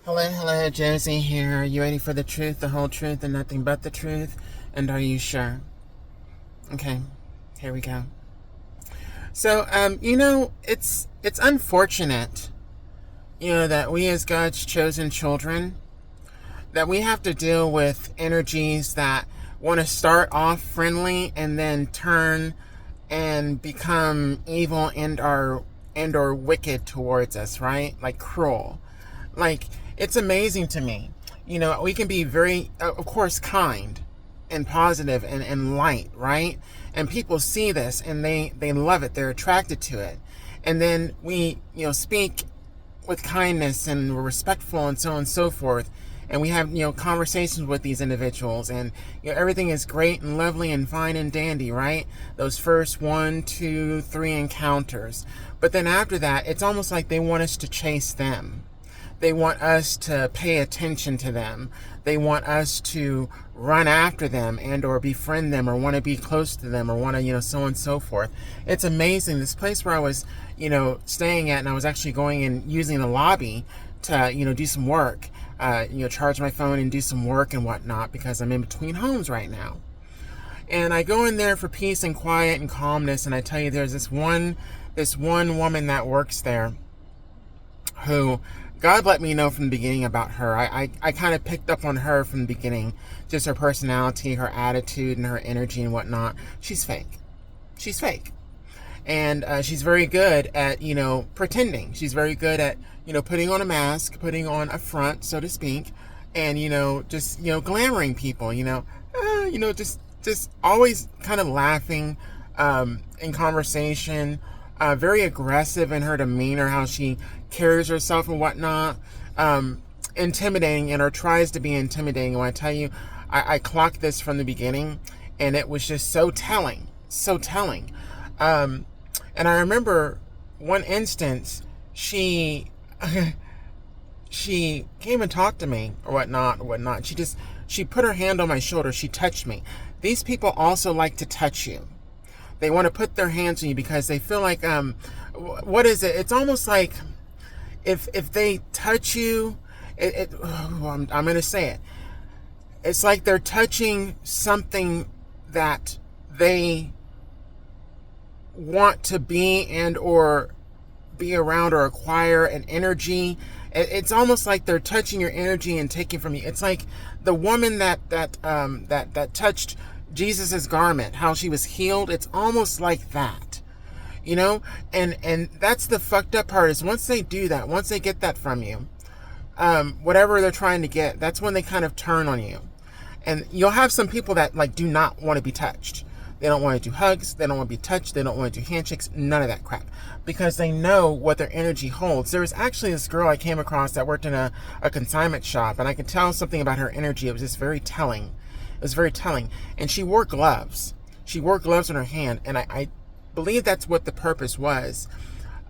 Hello, Josie here. Are you ready for the truth, the whole truth, and nothing but the truth? And are you sure? Okay, here we go. So, it's unfortunate, that we as God's chosen children, that we have to deal with energies that want to start off friendly and then turn and become evil and or wicked towards us, right? Like cruel. Like, it's amazing to me. We can be very, of course, kind and positive and light, right? And people see this and they love it. They're attracted to it. And then we, speak with kindness and we're respectful and so on and so forth. And we have, conversations with these individuals, and everything is great and lovely and fine and dandy, right? Those first 1, 2, 3 encounters. But then after that, it's almost like they want us to chase them. They want us to pay attention to them. They want us to run after them and or befriend them or want to be close to them or want to, so on and so forth. It's amazing. This place where I was, staying at, and I was actually going and using the lobby to, do some work, charge my phone and do some work and whatnot because I'm in between homes right now. And I go in there for peace and quiet and calmness. And I tell you, there's this one woman that works there who God let me know from the beginning about her. I kind of picked up on her from the beginning, just her personality, her attitude, and her energy and whatnot. She's fake. She's fake. And she's very good at, pretending. She's very good at, putting on a mask, putting on a front, so to speak, and, just, glamoring people, just always kind of laughing in conversation, very aggressive in her demeanor, how she carries herself and whatnot, intimidating or tries to be intimidating. When I tell you, I clocked this from the beginning, and it was just so telling. And I remember one instance, she came and talked to me or whatnot. She put her hand on my shoulder. She touched me. These people also like to touch you. They want to put their hands on you because they feel like, what is it? It's almost like if they touch you, I'm going to say it. It's like they're touching something that they want to be and or be around or acquire an energy. It's almost like they're touching your energy and taking from you. It's like the woman that touched Jesus's garment, how she was healed. It's almost like that, and that's the fucked up part, is once they do that, once they get that from you, whatever they're trying to get, that's when they kind of turn on you. And you'll have some people that do not want to be touched. They don't want to do hugs. They don't want to be touched. They don't want to do handshakes. None of that crap. Because they know what their energy holds. There was actually this girl I came across that worked in a consignment shop. And I could tell something about her energy. It was just very telling. It was very telling. And she wore gloves. She wore gloves on her hand. And I believe that's what the purpose was.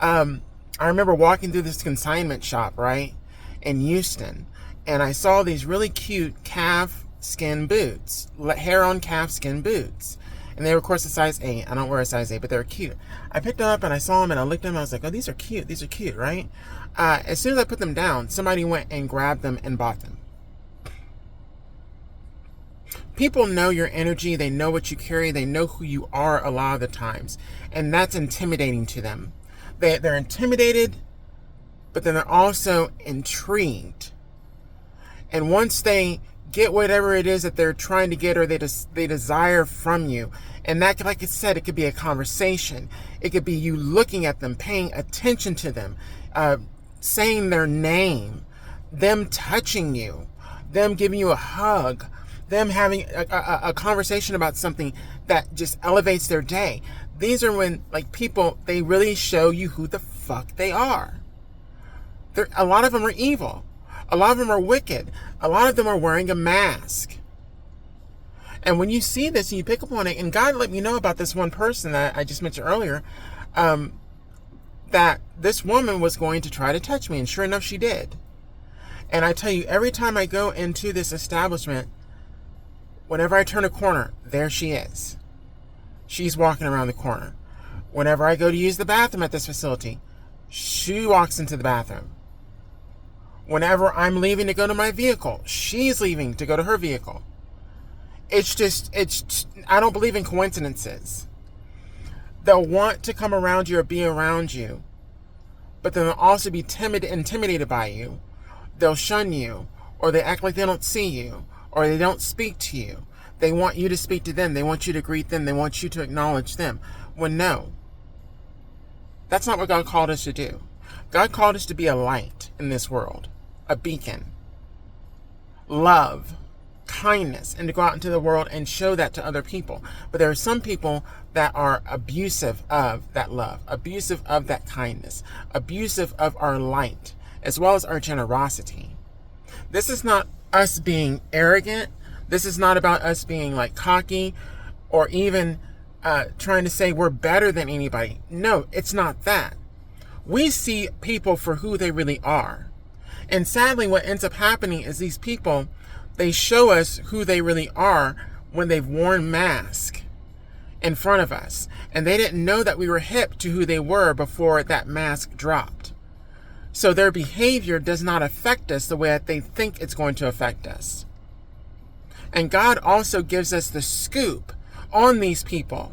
I remember walking through this consignment shop, right, in Houston. And I saw these really cute calf skin boots. Hair on calf skin boots. And they were, of course, a size 8. I don't wear a size 8, but they were cute. I picked them up and I saw them and I looked at them and I was like, oh, these are cute. These are cute, right? As soon as I put them down, somebody went and grabbed them and bought them. People know your energy. They know what you carry. They know who you are a lot of the times. And that's intimidating to them. They're intimidated, but then they're also intrigued. And once they get whatever it is that they're trying to get or they desire from you. And that, like I said, it could be a conversation. It could be you looking at them, paying attention to them, saying their name, them touching you, them giving you a hug, them having a conversation about something that just elevates their day. These are when, people, they really show you who the fuck they are. A lot of them are evil. A lot of them are wicked. A lot of them are wearing a mask. And when you see this and you pick up on it, and God let me know about this one person that I just mentioned earlier, that this woman was going to try to touch me. And sure enough, she did. And I tell you, every time I go into this establishment, whenever I turn a corner, there she is. She's walking around the corner. Whenever I go to use the bathroom at this facility, she walks into the bathroom. Whenever I'm leaving to go to my vehicle, she's leaving to go to her vehicle. I don't believe in coincidences. They'll want to come around you or be around you, but then they'll also be intimidated by you. They'll shun you, or they act like they don't see you, or they don't speak to you. They want you to speak to them. They want you to greet them. They want you to acknowledge them. When no, that's not what God called us to do. God called us to be a light in this world, a beacon, love, kindness, and to go out into the world and show that to other people. But there are some people that are abusive of that love, abusive of that kindness, abusive of our light, as well as our generosity. This is not us being arrogant. This is not about us being like cocky or even trying to say we're better than anybody. No, it's not that. We see people for who they really are. And sadly, what ends up happening is these people, they show us who they really are when they've worn masks in front of us. And they didn't know that we were hip to who they were before that mask dropped. So their behavior does not affect us the way that they think it's going to affect us. And God also gives us the scoop on these people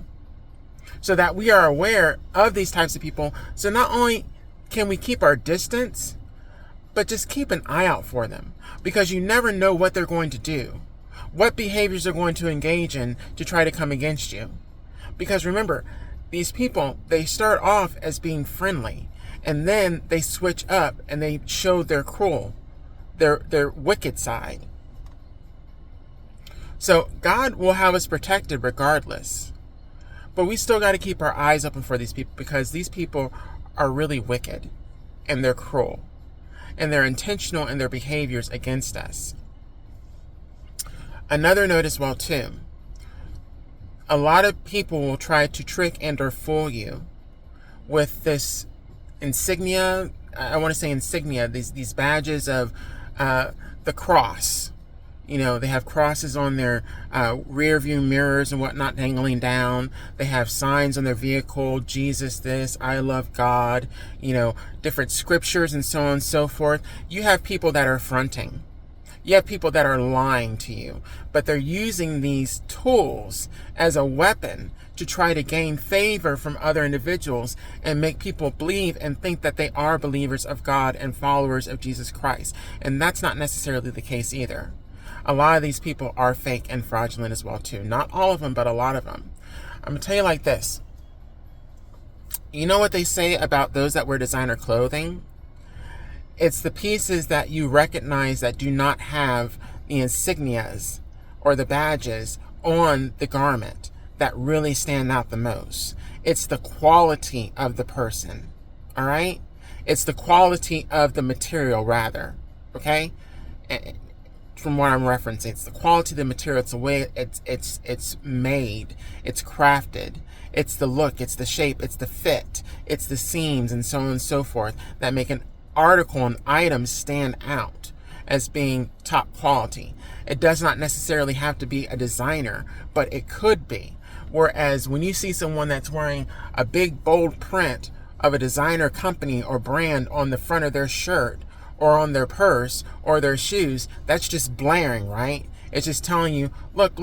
so that we are aware of these types of people. So not only can we keep our distance, but just keep an eye out for them, because you never know what they're going to do, what behaviors they're going to engage in to try to come against you. Because remember, these people, they start off as being friendly, and then they switch up and they show their cruel, their wicked side. So God will have us protected regardless. But we still got to keep our eyes open for these people, because these people are really wicked and they're cruel and they're intentional in their behaviors against us. Another note as well too, a lot of people will try to trick and or fool you with this insignia. I want to say insignia, these badges of the cross. You know, they have crosses on their rear view mirrors and whatnot dangling down. They have signs on their vehicle, Jesus this, I love God, you know, different scriptures and so on and so forth. You have people that are fronting. You have people that are lying to you, but they're using these tools as a weapon to try to gain favor from other individuals and make people believe and think that they are believers of God and followers of Jesus Christ. And that's not necessarily the case either. A lot of these people are fake and fraudulent as well too. Not all of them, but a lot of them. I'm going to tell you like this. You know what they say about those that wear designer clothing? It's the pieces that you recognize that do not have the insignias or the badges on the garment that really stand out the most. It's the quality of the person. All right? It's the quality of the material rather. Okay? From what I'm referencing, it's the quality of the material, it's the way it's made, it's crafted, it's the look, it's the shape, it's the fit, it's the seams, and so on and so forth that make an article and item stand out as being top quality. It does not necessarily have to be a designer, but it could be. Whereas when you see someone that's wearing a big bold print of a designer company or brand on the front of their shirt, or on their purse or their shoes, that's just blaring, right? It's just telling you, look,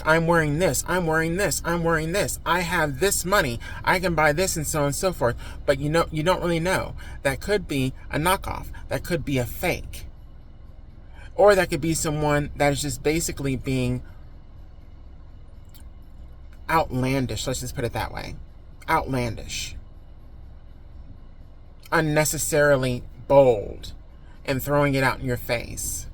I'm wearing this, I'm wearing this, I'm wearing this. I have this money, I can buy this, and so on and so forth. But you don't really know. That could be a knockoff. That could be a fake. Or that could be someone that is just basically being outlandish. Let's just put it that way. Outlandish. Unnecessarily bold and throwing it out in your face.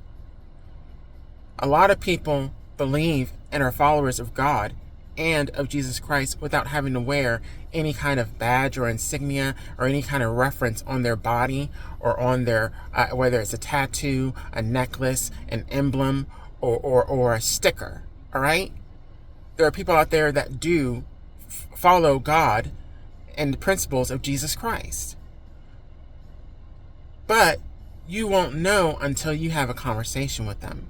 A lot of people believe and are followers of God and of Jesus Christ without having to wear any kind of badge or insignia or any kind of reference on their body or on their, whether it's a tattoo, a necklace, an emblem, or a sticker. All right? There are people out there that do follow God and the principles of Jesus Christ. But you won't know until you have a conversation with them,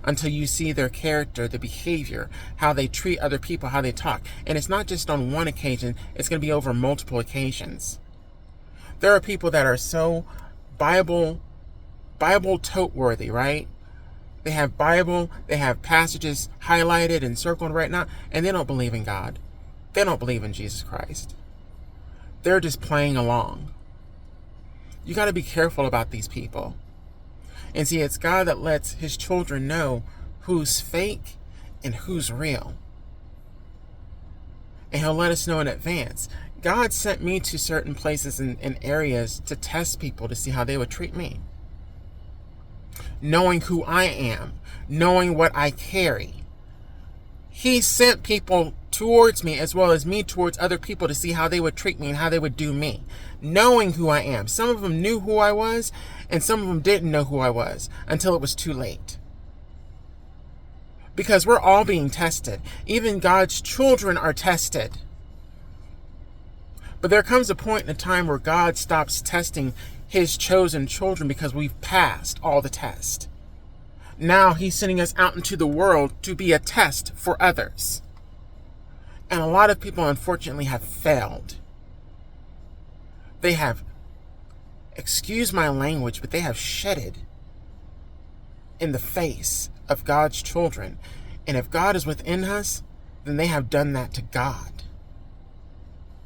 until you see their character, the behavior, how they treat other people, how they talk. And it's not just on one occasion, it's going to be over multiple occasions. There are people that are so Bible Bible tote worthy, right? They have Bible, they have passages highlighted and circled right now, and they don't believe in God. They don't believe in Jesus Christ. They're just playing along. You got to be careful about these people. And see, it's God that lets his children know who's fake and who's real. And he'll let us know in advance. God sent me to certain places and areas to test people to see how they would treat me. Knowing who I am, knowing what I carry. He sent people towards me as well as me towards other people to see how they would treat me and how they would do me. Knowing who I am. Some of them knew who I was, and some of them didn't know who I was until it was too late. Because we're all being tested. Even God's children are tested. But there comes a point in a time where God stops testing his chosen children because we've passed all the tests. Now he's sending us out into the world to be a test for others. And a lot of people, unfortunately, have failed. They have, excuse my language, but they have shedded in the face of God's children. And if God is within us, then they have done that to God.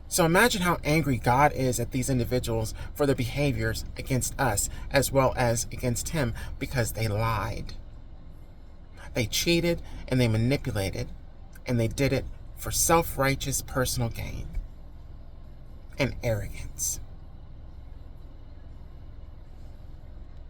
So imagine how angry God is at these individuals for their behaviors against us as well as against him, because they lied. They cheated and they manipulated, and they did it for self-righteous personal gain and arrogance.